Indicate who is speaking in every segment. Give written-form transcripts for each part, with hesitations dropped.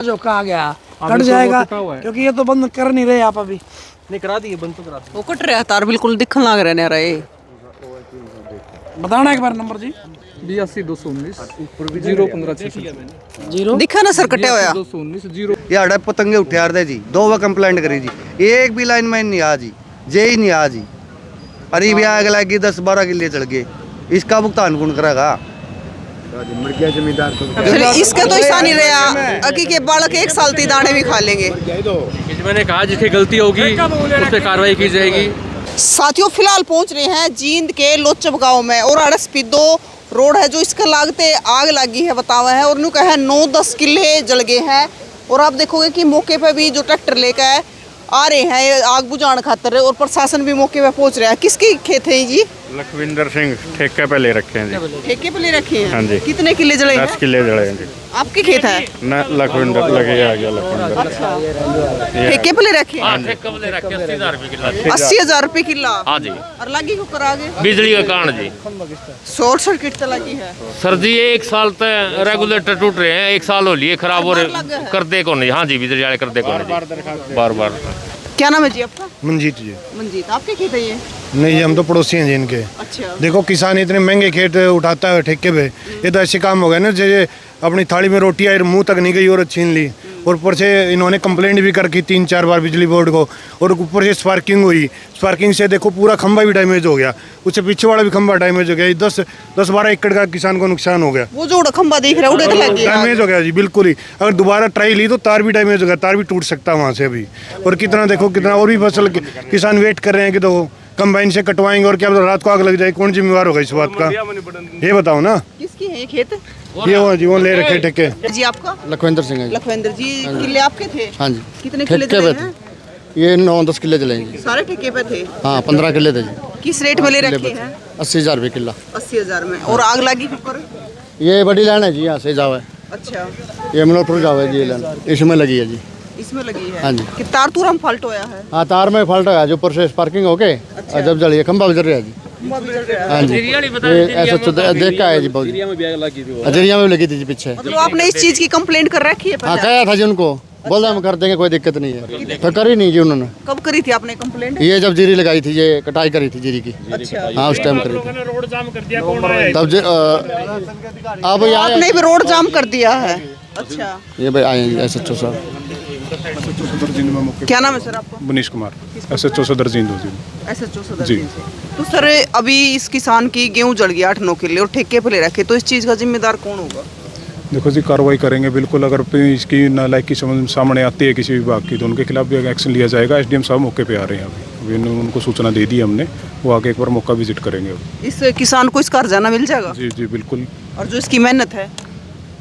Speaker 1: जो कहा गया कट जाएगा क्योंकि ये तो बंद कर नहीं रहे आप अभी।
Speaker 2: नहीं करा दिए बंद तो करा दिए।
Speaker 3: वो कट रहा तार बिल्कुल दिखने लग रहे
Speaker 1: बताना एक बार नंबर जी।
Speaker 2: 82 219 015
Speaker 1: जीरो
Speaker 3: दिखा ना सर कटे होया
Speaker 2: 219 0।
Speaker 4: यार पतंगे उठार दे जी, 2 बार कंप्लेंट करी जी, एक भी लाइन मैन नहीं आ जी, जे ही नहीं आ जी। अरे भी आग लगी 10-12 किले चढ़ गए, इसका भुगतान कौन करेगा?
Speaker 5: जमींदार
Speaker 3: इसका तो ऐसा नहीं रहा अकी के बालक 1 साल ती दाने भी खा लेंगे।
Speaker 2: मैंने कहा जिसकी गलती होगी उस पर कार्रवाई की जाएगी।
Speaker 3: साथियों फिलहाल पहुंच रहे हैं जींद के लोचब गांव में और अड़सपिदो रोड है जो इसका लागते आग लगी है बतावा है और नु कहा 9-10 किले जल गए हैं। और आप देखोगे कि मौके पे भी जो ट्रैक्टर लेकर आ रहे हैं आग बुझाने खातर और प्रशासन भी मौके पे पहुंच रहा है। किसकी खेत है जी?
Speaker 6: लखविंदर सिंह ठेके पे ले रखे हैं जी।
Speaker 3: ठेके पे ले रखे हैं?
Speaker 6: हाँ जी।
Speaker 3: कितने किले जले हैं?
Speaker 6: 10 किले जले हैं जी।
Speaker 3: आपके खेत है?
Speaker 6: न लखविंदर लगे आ गया लखविंदर।
Speaker 3: ठेके पे ले रखे हैं?
Speaker 7: ठेके पे ले रखे 80,000 रुपए किला।
Speaker 3: 80,000 रुपए किला?
Speaker 7: हाँ जी।
Speaker 3: और लगी को करा आगे
Speaker 7: बिजली का कारण जी
Speaker 3: शॉर्ट सर्किट तो लगी है
Speaker 7: सर जी। 1 साल तक रेगुलेटर टूट रहे हैं, 1 साल हो लिए खराब हो रहे, करते कौन नहीं। हाँ जी बिजली वाले करते कौन नहीं बार बार।
Speaker 3: क्या नाम है जी आपका?
Speaker 5: मंजीत जी।
Speaker 3: मंजीत। आपके खेत है ये?
Speaker 5: नहीं जी, हम तो पड़ोसी हैं जी इनके।
Speaker 3: अच्छा।
Speaker 5: देखो किसान इतने महंगे खेत उठाता है ठेके पे, ये तो ऐसे काम हो गया ना जैसे अपनी थाली में रोटी आई मुंह तक नहीं गई और छीन ली। और ऊपर से इन्होंने कंप्लेंट भी कर की 3-4 बार बिजली बोर्ड को, और ऊपर से स्पार्किंग हुई। स्पार्किंग से देखो पूरा खंभा भी डैमेज हो गया, उससे पीछे वाला भी खंभा डैमेज हो गया। 10-12 एकड़ का किसान को नुकसान हो गया।
Speaker 3: वो जो खंभा दिख रहा है उड़े तो लग गया,
Speaker 5: डैमेज हो गया जी बिल्कुल ही। अगर दोबारा ट्राई ली तो तार भी डैमेज हो गया, तार भी टूट सकता है वहाँ से अभी। और कितना देखो कितना और भी फसल किसान वेट कर रहे हैं कि तो कंबाइन से कटवाएंगे और क्या रात को आग लग जाए, कौन जिम्मेवार होगा इस बात का? ये बताओ ना।
Speaker 3: किसकी है ये खेत?
Speaker 5: ये वो जी वो ले रखे ठेके।
Speaker 3: जी आपका?
Speaker 8: लखविंदर सिंह है।
Speaker 3: लखविंदर जी। किले आपके थे?
Speaker 8: हाँ जी।
Speaker 3: कितने किले
Speaker 8: ठेके
Speaker 3: जले
Speaker 8: पे
Speaker 3: हैं?
Speaker 8: ये 9-10 किले जलेंगे।
Speaker 3: सारे ठेके पे थे?
Speaker 8: हाँ 15 किले थे जी।
Speaker 3: किस रेट में ले रखे हैं?
Speaker 8: 80,000 रुपये किला।
Speaker 3: 80,000 में। और आग लगी ऊपर?
Speaker 8: ये बड़ी लाइन है जी, यहाँ से जाओ है।
Speaker 3: अच्छा।
Speaker 8: ये मनोपुर जाओ है जी, ये लाइन इसमें लगी है जी।
Speaker 3: इसमें लगी है?
Speaker 8: हाँ जी।
Speaker 3: कि तार तुरम फॉल्ट होया है?
Speaker 8: हाँ तार में फॉल्ट है जो ऊपर से स्पार्किंग हो गए और जब जली खंभा भी जल रहा है जी। हाँ जी। ये ऐसा देख का है जी बहुत। अजरिया में भी लगी थी जी पीछे।
Speaker 3: मतलब आपने इस चीज की कंप्लेंट कर रखी है?
Speaker 8: हाँ कहा था जी उनको, बोला हम कर देंगे कोई दिक्कत नहीं है, तो करी नहीं जी उन्होंने।
Speaker 3: कब करी थी आपने कंप्लेंट?
Speaker 8: ये जब जीरी लगाई थी, ये कटाई करी थी जीरी की।
Speaker 3: अच्छा।
Speaker 8: हाँ उस टाइम करी थी।
Speaker 7: रोड जाम कर दिया कौन है?
Speaker 8: तब अब
Speaker 3: आपने भी रोड जाम कर दिया है? अच्छा।
Speaker 8: ये भाई आए हैं SHO साहब।
Speaker 3: क्या नाम है सर आपका?
Speaker 6: मनीष कुमार SHO सदर जींद।
Speaker 3: SHO सदर जी। तो सर अभी इस किसान की गेहूं जल गया 8-9 किले और ठेके पे ले रखे, तो इस चीज का जिम्मेदार कौन होगा?
Speaker 6: देखो जी कार्रवाई करेंगे बिल्कुल। अगर इसकी नालायकी समझ सामने आती है किसी विभाग की तो उनके खिलाफ भी एक्शन लिया जाएगा। SDM साहब मौके पे आ रहे हैं अभी उनको सूचना दे दी हमने, वो आके एक बार मौका विजिट करेंगे।
Speaker 3: इस किसान को इसका हर्जाना मिल जाएगा?
Speaker 6: जी जी बिल्कुल।
Speaker 3: और जो इसकी मेहनत है?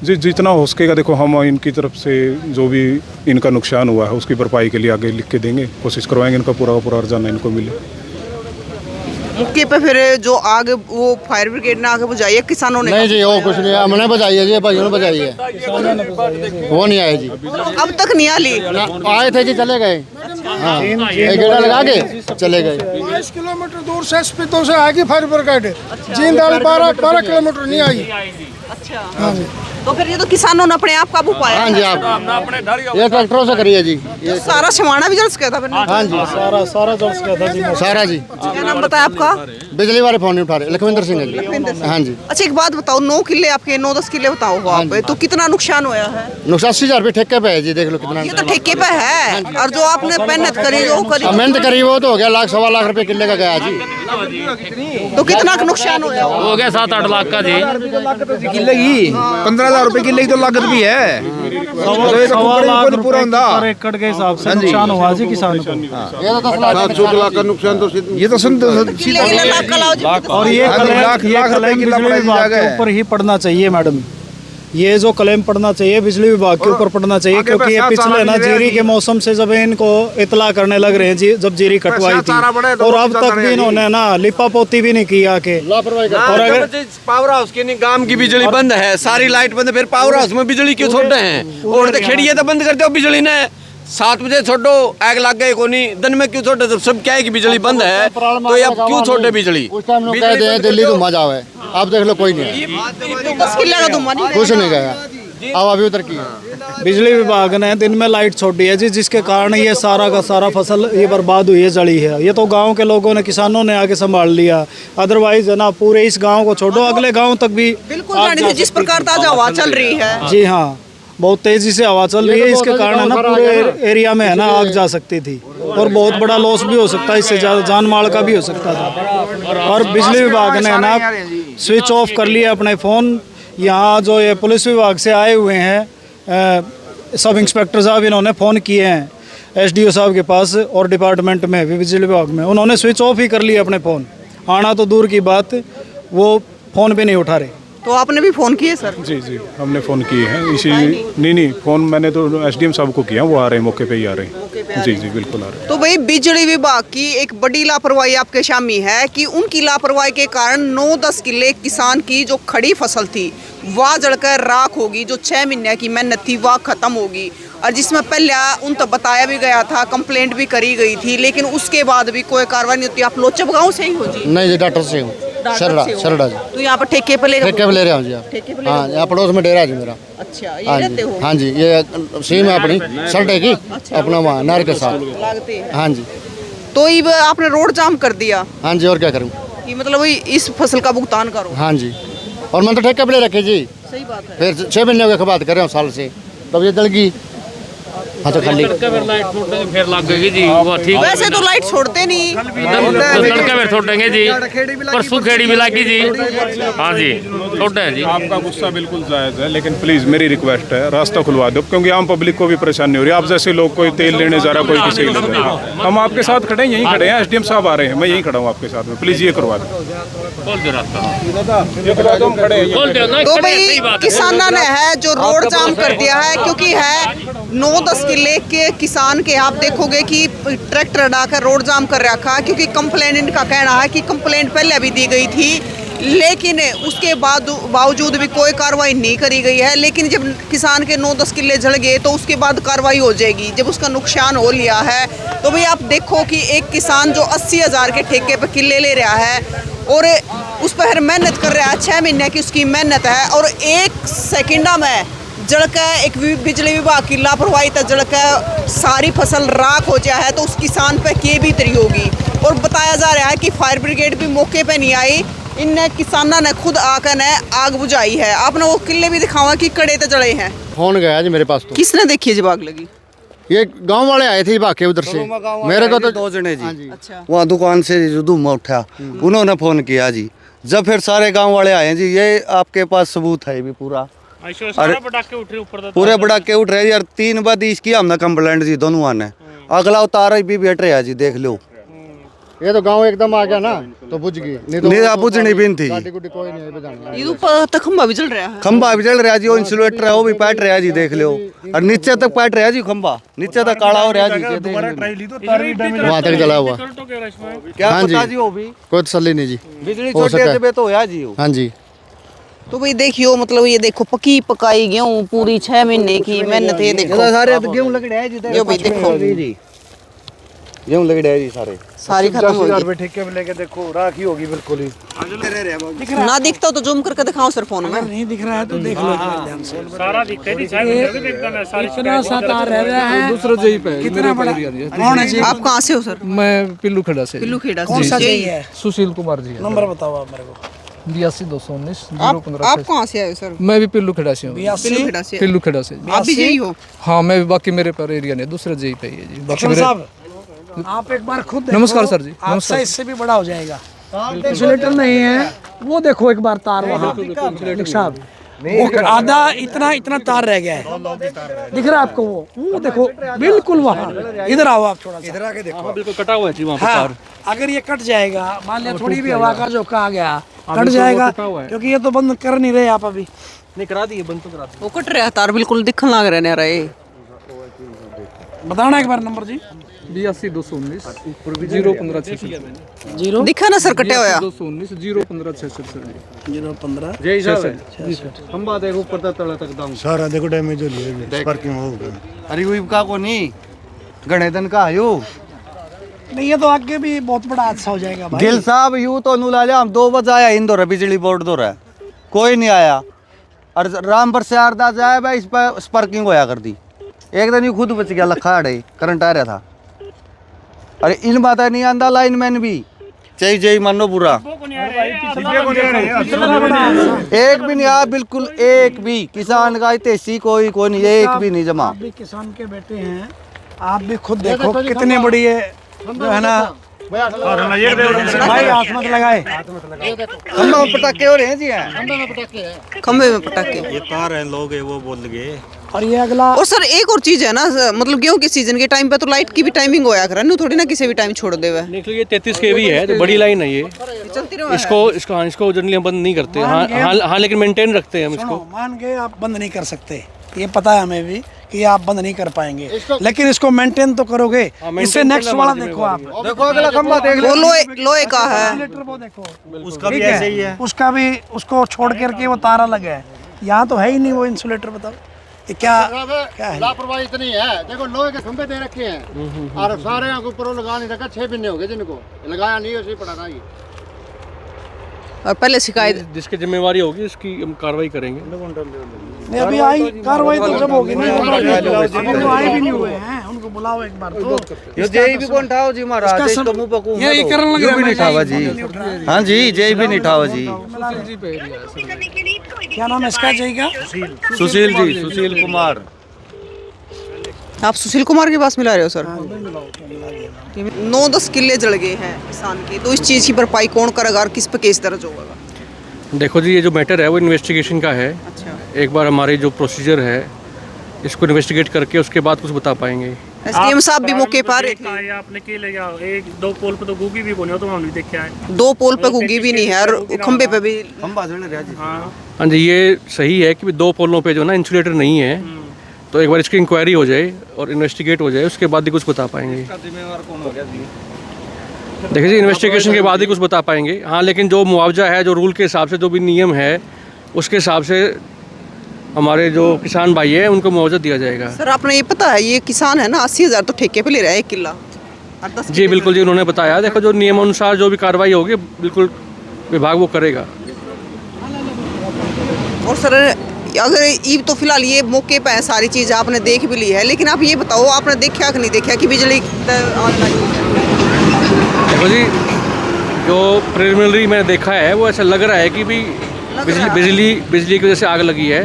Speaker 6: जी जितना हो सकेगा देखो हम इनकी तरफ से जो भी इनका नुकसान हुआ है उसकी भरपाई के लिए आगे लिख के देंगे, कोशिश करवाएंगे इनका पूरा हर्जाना इनको मिले।
Speaker 3: मौके पे फिर जो आग वो फायर ब्रिगेड ने आगे बुझाई है किसानों ने?
Speaker 8: नहीं जी वो कुछ नहीं, हमने बजाई है जी, भाइयों ने बजाई है, वो नहीं आए जी।
Speaker 3: अब तक नहीं आली?
Speaker 8: आए थे जी चले गए। हाँ एक गेड़ा लगा के चले गए।
Speaker 9: 22 किलोमीटर दूर से स्पीतो से आगे फायर ब्रिगेड, जींद 12 किलोमीटर नहीं आई।
Speaker 3: अच्छा। हाँ जी। तो फिर ये तो किसानों ने अपने आप काबू पाया?
Speaker 8: हाँ जी आप ये ट्रैक्टरों से करिए जी।
Speaker 3: ये सारा छिवाना भी जल गया था?
Speaker 8: हाँ जी सारा जल गया था जी, सारा जी।
Speaker 3: क्या नाम बताया आपका?
Speaker 8: बिजली वाले फोन नहीं उठा रहे। लखविंदर सिंह है जी। हाँ जी।
Speaker 3: अच्छा एक बात बताओ, 9 किले आपके 9-10 किले बताओ हो आप, तो कितना नुकसान हुआ है?
Speaker 8: नुकसान 80,000 रुपये ठेके पे है जी, देख लो कितना।
Speaker 3: ये तो ठेके पे है और जो आपने मेहनत करी जो करी
Speaker 8: मेहनत करी वो तो हो गया 1.5-1.25 लाख रुपए किले का गया जी।
Speaker 3: तो कितना नुकसान हुआ?
Speaker 7: हो गया 7-8 लाख का जी।
Speaker 2: किले की 15,000 रुपए किले की तो लागत भी है। पूरा
Speaker 10: पर एकड़ के हिसाब से नुकसान हुआ जी किसान को।
Speaker 8: ये तो 10 लाख का नुकसान तो
Speaker 2: ये तो सुन
Speaker 10: और ये क्लेम बिजली विभाग के ऊपर ही पड़ना चाहिए मैडम। ये जो क्लेम पड़ना चाहिए बिजली विभाग के ऊपर पड़ना चाहिए, क्योंकि ये पिछले ना जीरी के मौसम से जब इनको इतला करने लग रहे हैं जी, जब जीरी कटवाई थी और अब तक भी इन्होंने ना लिपा पोती भी नहीं की आके।
Speaker 4: और अगर पावर हाउस की नहीं गांव की बिजली बंद है, सारी लाइट बंद है, फिर पावर हाउस में बिजली क्यों छोड़ते हैं? और खेड़िए तो बंद करते हो बिजली ने, 7 बजे छोड़ो आग लग गए को नहीं, दिन में क्यों छोड़े? जब सब क्या है कि बिजली बंद है तो ये अब क्यों छोड़े बिजली?
Speaker 8: उस टाइम लोग कहते हैं दिल्ली धुआं जाओ है, आप देख लो कोई नहीं,
Speaker 3: 10 किले का धुआं नहीं
Speaker 8: कुछ नहीं गया। हवा भी उधर की है।
Speaker 10: बिजली विभाग ने दिन में लाइट छोड़ी है जी, जिसके कारण ये सारा का सारा फसल ये बर्बाद हुई है, जली है। ये तो गांव के लोगों ने, किसानों ने आके संभाल लिया, अदरवाइज है ना पूरे इस गांव को छोड़ो अगले गांव तक भी
Speaker 3: बिल्कुल जाने से जिस प्रकार ताजा हवा चल रही है।
Speaker 10: जी हाँ, बहुत तेजी से हवा चल रही है, इसके कारण है ना पूरे एरिया में है ना आग जा सकती थी और बहुत बड़ा लॉस भी हो सकता है, इससे ज़्यादा जान माल का भी हो सकता था। और बिजली विभाग ने है ना स्विच ऑफ कर लिया अपने फ़ोन। यहाँ जो ये पुलिस विभाग से आए हुए हैं सब इंस्पेक्टर साहब, इन्होंने फ़ोन किए हैं SDO साहब के पास और डिपार्टमेंट में भी, बिजली विभाग में, उन्होंने स्विच ऑफ ही कर लिया अपने फ़ोन। आना तो दूर की बात, वो फ़ोन भी नहीं उठा रहे।
Speaker 3: तो आपने भी फोन किए सर?
Speaker 6: जी हमने फ़ोन किए हैं। इसी नहीं फ़ोन मैंने तो SDM साहब को किया, वो आ रहे हैं, मौके पे ही आ रहे हैं। जी बिल्कुल आ रहे हैं।
Speaker 3: तो भाई बिजली विभाग की एक बड़ी लापरवाही आपके सामने है कि उनकी लापरवाही के कारण 9-10 किले किसान की जो खड़ी फसल थी वह जलकर राख होगी, जो 6 महीने की मेहनत थी वह खत्म होगी। और जिसमें पहले उन तक बताया भी गया था, कंप्लेंट भी करी गई थी, लेकिन उसके बाद भी कोई कार्रवाई नहीं होती। आप लोचब गाँव से ही हो जी?
Speaker 8: नहीं जी, डॉक्टर से हूँ, शरड़ा जी।
Speaker 3: तो यहाँ पर ठेके पे ले
Speaker 8: रहे हैं जी आप? हाँ, यहाँ पड़ोस में डेरा जी मेरा।
Speaker 3: अच्छा, ये रहते हो?
Speaker 8: हाँ जी, ये सीम है अपनी सरडे की, अपना वहाँ नहर के साथ
Speaker 3: लागते हैं।
Speaker 8: हाँ जी।
Speaker 3: तो ये आपने रोड जाम कर दिया?
Speaker 8: हाँ जी, और क्या करूँ?
Speaker 3: कि मतलब इस फसल का भुगतान करो?
Speaker 8: हाँ जी, और मैंने तो ठेके पे ले रखे जी।
Speaker 3: सही बात है।
Speaker 8: फिर 6 महीने की बात कर रहे हो साल से, तब ये जल गई। हाँ तो खाली
Speaker 7: फिर लग गई जी, वो ठीक।
Speaker 3: वैसे तो लाइट छोड़ते नहीं,
Speaker 7: तड़के में छोड़ेंगे जी, परसों खेड़ी भी लगी जी। हाँ जी छोड़ते हैं जी।
Speaker 6: आपका गुस्सा बिल्कुल जायज़ है, लेकिन प्लीज़ मेरी रिक्वेस्ट है, रास्ता खुलवा दो, क्योंकि आम पब्लिक को भी परेशानी हो रही है। आप जैसे लोग कोई तेल लेने जा रहा है, कोई किसी के ले जा रहा है, हम आपके साथ खड़े हैं, यहीं खड़े हैं। SDM साहब आ रहे हैं, मैं यहीं खड़ा हूँ आपके साथ में, प्लीज़ ये करवा दो।
Speaker 3: तो भाई किसानों ने है जो रोड जाम कर दिया है, क्योंकि है 9-10 किले के किसान के आप देखोगे कि ट्रैक्टर हटाकर रोड जाम कर रखा, क्योंकि कंप्लेंट इनका कहना है कि कंप्लेंट पहले अभी दी गई थी, लेकिन उसके बावजूद भी कोई कार्रवाई नहीं करी गई है। लेकिन जब किसान के 9-10 किले जल गए तो उसके बाद कार्रवाई हो जाएगी, जब उसका नुकसान हो लिया है। तो भाई आप देखो कि एक किसान जो 80,000 के ठेके पर किले ले रहा है और उस पर मेहनत कर रहा है, 6 महीने की उसकी मेहनत है, और 1 सेकंड में जलकर एक बिजली विभाग की लापरवाही तक जलकर सारी फसल राख हो जाए है, तो उस किसान पे क्या बीतरी होगी। और बताया जा रहा है कि फायर ब्रिगेड भी मौके पे नहीं आई, इन किसानों ने खुद आकर ने आग बुझाई है। आपने वो किले भी दिखावा कि कड़े तो जले हैं।
Speaker 8: फोन गया जी मेरे पास तो।
Speaker 3: किसने देखी जब आग लगी?
Speaker 8: ये गांव वाले आए थे बाकी उधर से, मेरे को तो
Speaker 11: 2 जने जी।
Speaker 3: अच्छा।
Speaker 11: वहाँ दुकान से जो धुआं उठा, उन्होंने फोन किया जी। जब फिर सारे गांव वाले आए जी, ये आपके पास सबूत है भी पूरा, पूरे बड़ाके उठ रहे यार। 3 बार इसकी हमने कंप्लेंट जी दोनों ने, अगला उतार भी हट रहा जी, देख लो।
Speaker 8: ये तो गांव एकदम आ गया ना, तो बुझ गई,
Speaker 11: नहीं तो बुझनी भी थी।
Speaker 8: कोई नहीं है,
Speaker 3: ये ऊपर तक खंबा भी जल रहा है।
Speaker 11: खंबा भी जल रहा जी, वो इंसुलेटर है वो भी पैट रहा जी, देख लो। और नीचे तक पैट रहा जी, खंबा नीचे तक काला हो रहा जी,
Speaker 8: वहाँ तक जला हुआ।
Speaker 11: क्या
Speaker 8: हाँ
Speaker 11: पता जी, वो भी
Speaker 8: कोई तसल्ली नहीं जी,
Speaker 11: बिजली छोटे तो होया जी।
Speaker 8: हाँ जी।
Speaker 3: तो भाई देखियो, मतलब ये देखो पकी पकाई गेहूं पूरी 6 महीने की मेहनत, ये देखो
Speaker 11: सारे गेहूं लग रहे हैं जी,
Speaker 3: ये भाई देखो
Speaker 11: गेहूं लग रहे हैं जी,
Speaker 3: सारी खत्म हो गई।
Speaker 5: ठेके पे लेके देखो, राख ही होगी बिल्कुल ही।
Speaker 3: ना दिखता तो जूम करके दिखाओ सर फोन में।
Speaker 1: नहीं दिख रहा है तो देख लो ध्यान से।
Speaker 2: सारा दिखता है
Speaker 1: इतना सा तार रह रहा है,
Speaker 2: दूसरा जई पे
Speaker 1: कितना बड़ा कौन है जी?
Speaker 3: आप कहाँ से हो सर?
Speaker 2: मैं पिल्लू खेड़ा से।
Speaker 3: पिल्लू खेड़ा
Speaker 1: कौन सा
Speaker 3: से।
Speaker 1: चाहिए?
Speaker 2: सुशील कुमार जी।
Speaker 1: नंबर बताओ आप मेरे को।
Speaker 2: 82-219
Speaker 3: आप
Speaker 2: 015।
Speaker 3: कहाँ से आए हो सर?
Speaker 2: मैं भी पिल्लू खेड़ा से हूँ।
Speaker 3: पिल्लू खेड़ा से।
Speaker 2: पिल्लू खेड़ा से।
Speaker 3: आप भी यही हो?
Speaker 2: हाँ मैं भी, बाकी मेरे पर एरिया नहीं, दूसरा जई पे ही है जी। बाकी मेरे
Speaker 1: साहब आप एक बार खुद देखो,
Speaker 2: नमस्कार सर जी।
Speaker 1: आपसे इससे भी बड़ा हो जाएगा। इंसुलेटर नहीं है, वो देखो एक बार तार वहाँ साहब, वो आधा इतना तार रह गया है, दिख रहा है आपको? वो देखो बिल्कुल वहाँ। इधर आओ आप, थोड़ा इधर आके देखो,
Speaker 2: बिल्कुल कटा हुआ है जी वहाँ पे तार।
Speaker 1: अगर ये कट जाएगा, मान लिया थोड़ी भी हवा का झोंका आ गया, कट जाएगा, क्योंकि ये तो बंद कर नहीं रहे आप अभी।
Speaker 2: नहीं करा दिए, बंद तो करा दिए।
Speaker 3: वो कट रहा तार, बिल्कुल दिखने लग रहे।
Speaker 1: बताना एक बार नंबर जी।
Speaker 2: 82-219 015
Speaker 3: दिखा ना सर कटे हुआ।
Speaker 2: 219 015
Speaker 1: 015
Speaker 11: जय सर। खंबा देखो ऊपर तक दाम
Speaker 5: सारा देखो डैमेज हो लिया, पार्किंग हो गया।
Speaker 11: अरे वो का को नहीं गणे दिन का आयो
Speaker 1: नहीं, ये तो आगे भी बहुत बड़ा हादसा हो जाएगा भाई।
Speaker 11: गिल साहब यूं तो नुला हम 2 बजे आया इंदौर बिजली बोर्ड दो रहा, कोई नहीं आया। और रामपुर से आरदा जाए भाई इस पर स्पार्किंग होया कर दी। एक दिन ये खुद बच गया लखा अड़े करंट आ रहा था। अरे इन बात नहीं आंदा लाइनमैन भी चाहिए जय मानो बुरा एक भी नहीं आप बिल्कुल एक भी किसान का तेसी कोई नहीं एक भी नहीं जमा।
Speaker 1: आप भी किसान के बेटे हैं, आप भी खुद देखो कितनी बड़ी है जो है ना भाई हाथ मत लगाए।
Speaker 11: खंबा में पटाखे हो रहे हैं जी
Speaker 3: खंबे में पटाखे
Speaker 4: ये तार हैं लोग है वो बोल गए।
Speaker 1: और ये अगला
Speaker 3: और सर एक और चीज है ना, मतलब गेहूं के सीजन के टाइम पे तो लाइट की भी टाइमिंग होया करे ना, थोड़ी ना किसी भी टाइम छोड़ देवे।
Speaker 2: देख लो ये 33 kV है, तो बड़ी लाइन है ये।
Speaker 3: चलती रहो
Speaker 2: इसको जनरली हम बंद नहीं करते। हाँ लेकिन मेंटेन रखते हैं हम इसको।
Speaker 1: मान के आप बंद नहीं कर सकते, ये पता है हमें भी कि आप बंद नहीं कर पाएंगे, लेकिन इसको मेंटेन तो करोगे। इससे नेक्स्ट वाला देखो आप,
Speaker 11: देखो अगला खंबा देख
Speaker 3: वो लोहे का है,
Speaker 1: वो देखो
Speaker 4: उसका भी ऐसे ही है।
Speaker 1: उसका भी उसको छोड़ करके वो तारा लगा है, यहाँ तो है ही नहीं वो इंसुलेटर। बताओ ये क्या है?
Speaker 8: लापरवाही इतनी है, देखो लोहे के खंभे दे रखे हैं और सारे यहाँ ऊपर लगा नहीं रखा। 6 महीने हो गए जिनको लगाया नहीं, उसी पड़ा था ये।
Speaker 3: और पहले शिकायत
Speaker 2: जिसकी जिम्मेवारी होगी उसकी हम कार्रवाई करेंगे।
Speaker 1: नहीं अभी आई कार्रवाई तो जब होगी ना, तो आए भी नहीं हुए हैं, उनको बुलाओ एक बार तो।
Speaker 11: ये जेई भी कौन ठाओ जी महाराज, इसको मुंह पकू
Speaker 1: ये करने लग रहा है
Speaker 11: नहीं ठावा जी। हाँ जी जेई भी नहीं ठावा जी।
Speaker 1: क्या नाम है इसका जय का?
Speaker 11: सुशील जी, सुशील कुमार।
Speaker 3: आप सुशील कुमार के पास मिला रहे हो सर? 9-10 किले जल गए हैं किसान के, तो इस चीज की भरपाई कौन करेगा और किस पे केस दर्ज होगा?
Speaker 2: देखो जी ये जो मैटर है वो इन्वेस्टिगेशन का है।
Speaker 3: अच्छा,
Speaker 2: एक बार हमारी जो प्रोसीजर है इसको इन्वेस्टिगेट करके उसके बाद कुछ बता पाएंगे।
Speaker 3: एसडीएम साहब भी मौके पर आ रहे थे।
Speaker 10: आपने के ले गया एक दो पोल पे तो गुगी भी बोने तो हमने देखा है।
Speaker 3: 2 पोल पे गुगी भी नहीं है और खंबे पे भी।
Speaker 11: खंबा जल रहा जी।
Speaker 2: हाँ जी ये सही है कि 2 पोलों पे जो ना इंसुलेटर नहीं है, तो एक बार इसकी इंक्वायरी हो जाए और इन्वेस्टिगेट हो जाए, उसके बाद ही कुछ बता पाएंगे। देखिए जी इन्वेस्टिगेशन के बाद ही कुछ बता पाएंगे। हाँ लेकिन जो मुआवजा है, जो रूल के हिसाब से जो भी नियम है उसके हिसाब से हमारे जो किसान भाई है उनको मुआवजा दिया जाएगा।
Speaker 3: सर आपने ये पता है ये किसान है ना 80,000 तो ठेके पे ले रहा है 1 किला।
Speaker 2: जी बिल्कुल जी, उन्होंने बताया। देखो जो नियमानुसार जो भी कार्रवाई होगी बिल्कुल विभाग वो करेगा।
Speaker 3: और सर अगर ये तो फिलहाल ये मौके पे है, सारी चीज़ आपने देख भी ली है, लेकिन आप ये बताओ आपने देखा कि नहीं देखा कि बिजली आग लगी?
Speaker 2: देखो जी जो प्रिलिमिनरी मैंने देखा है वो ऐसा लग रहा है कि भी बिजली की वजह से आग लगी है।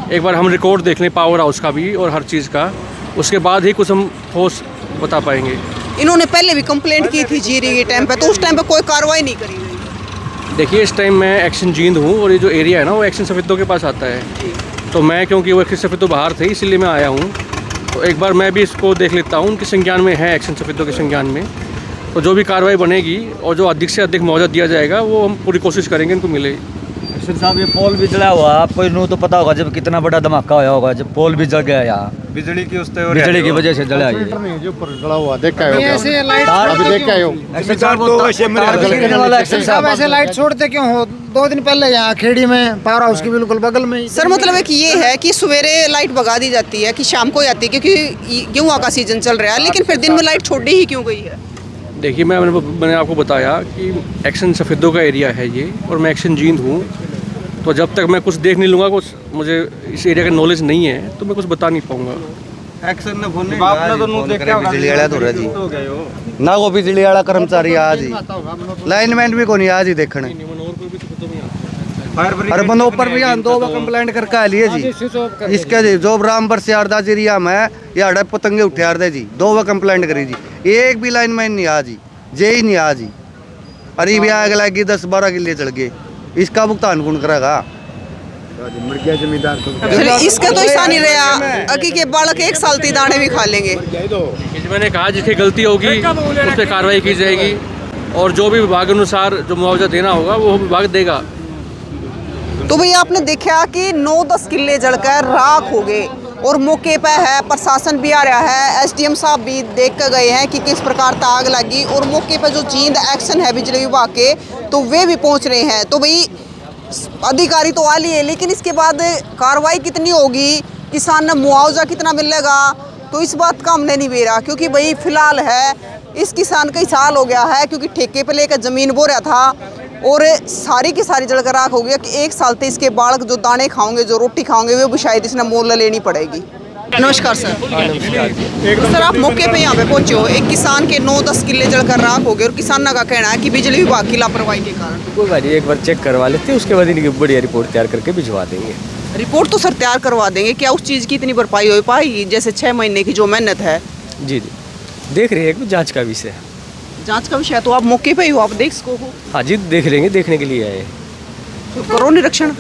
Speaker 2: एक बार हम रिकॉर्ड देख लें पावर हाउस का भी और हर चीज़ का, उसके बाद ही कुछ हम ठोस बता पाएंगे।
Speaker 3: इन्होंने पहले भी कंप्लेंट की थी जीरी के टाइम पे, तो उस टाइम पे कोई कार्रवाई नहीं करी गई।
Speaker 2: देखिए इस टाइम मैं एक्शन जींद हूँ और ये जो एरिया है ना वो एक्शन सफेदों के पास आता है, तो मैं क्योंकि वो एक्शन सफेदों बाहर थे इसलिए मैं आया हूँ, तो एक बार मैं भी इसको देख लेता हूँ। उनके संज्ञान में है, एक्शन सफेदों के संज्ञान में, तो जो भी कार्रवाई बनेगी और जो अधिक से अधिक मुआवजा दिया जाएगा वो हम पूरी कोशिश करेंगे इनको मिले।
Speaker 12: सर साहब ये पोल भी जला हुआ, आपको नू तो पता होगा जब कितना बड़ा धमाका होया होगा जब पोल भी जल गया यहाँ
Speaker 4: बिजली की
Speaker 12: बिजली की वजह से जला ये।
Speaker 8: जो ऊपर जला हुआ देख के आए हो?
Speaker 9: ऐसे लाइट
Speaker 8: अभी देख के आए हो?
Speaker 9: ऐसे लाइट छोड़ते क्यों हो? 2 दिन पहले यहाँ खेड़ी में पावर हाउस के बिल्कुल बगल में ही।
Speaker 3: सर मतलब है कि ये है कि सवेरे लाइट भगा दी जाती है कि शाम को आती है, क्योंकि गेहूँ का सीजन चल रहा है, लेकिन फिर दिन में लाइट छोड़ी ही क्यों गई है?
Speaker 2: देखिए मैंने आपको बताया कि एक्शन सफेदों का एरिया है ये, और मैं एक्शन जींद हूँ, तो जब तक मैं कुछ देख नहीं लूँगा, कुछ मुझे इस एरिया का नॉलेज नहीं है, तो मैं कुछ बता नहीं पाऊँगा।
Speaker 11: एक्शन ने फोन आपने तो नु देखा बिजली वाला तो जी ना वो बिजली वाला कर्मचारी आज ही लाइनमैन भी कोनी आज ही देखने। अरे बंदों पर भी हम 2 बार कंप्लेंट करके आ लिए जी। इसके जी जो रामपुर से आरदा एरिया में ये अड़े पतंगे उठे are they ji, 2 bar complaint करी जी, एक भी लाइनमैन नहीं आज ही, जेई नहीं आज ही। अरे भी आग लगी 10-12 किले चढ़ गए, इसका भुगतान कौन करेगा?
Speaker 3: जमींदार इसका तो ऐसा नहीं रहा अकी के बालक 1 साल ती दाने भी खा लेंगे।
Speaker 2: मैंने कहा जिसकी गलती होगी उस पर कार्रवाई की जाएगी, और जो भी विभाग अनुसार जो मुआवजा देना होगा वो विभाग देगा।
Speaker 3: तो भैया आपने देखा कि 9-10 किले जलकर राख हो गए, और मौके पे है प्रशासन भी आ रहा है, एसडीएम साहब भी देख कर गए हैं कि किस प्रकार से आग लगी, और मौके पे जो जींद एक्शन है बिजली विभाग के तो वे भी पहुंच रहे हैं। तो भाई अधिकारी तो आ लिए, लेकिन इसके बाद कार्रवाई कितनी होगी, किसान ने मुआवजा कितना मिलेगा, तो इस बात का हमने नहीं बेरा, क्योंकि भाई फिलहाल है इस किसान कई साल हो गया है, क्योंकि ठेके पे लेकर ज़मीन बो रहा था, और सारी की सारी जलकर राख हो गई कि 1 साल तक इसके बालक जो दाने खाओगे, जो रोटी खाओगे, वो भी शायद इसने मोल लेनी पड़ेगी। नमस्कार सर। सर आप मौके पे यहाँ पे पहुंचे हो, एक किसान के 9-10 किले जलकर राख हो गए और किसानों का कहना है कि बिजली विभाग की लापरवाही के कारण।
Speaker 13: कोई बात नहीं, एक बार चेक करवा लेते हैं, उसके बाद इनकी बढ़िया रिपोर्ट तैयार करके भिजवा देंगे।
Speaker 3: रिपोर्ट तो सर तैयार करवा देंगे, क्या उस चीज़ की इतनी भरपाई हो पाएगी जैसे 6 महीने की जो मेहनत है?
Speaker 13: जी जी, देख रहे हैं, जांच का विषय।
Speaker 3: जांच का विषय तो आप मौके पे ही हो, आप देख सको हो।
Speaker 13: हाँ जी, देख लेंगे, देखने के लिए आए।
Speaker 3: तो करो निरीक्षण।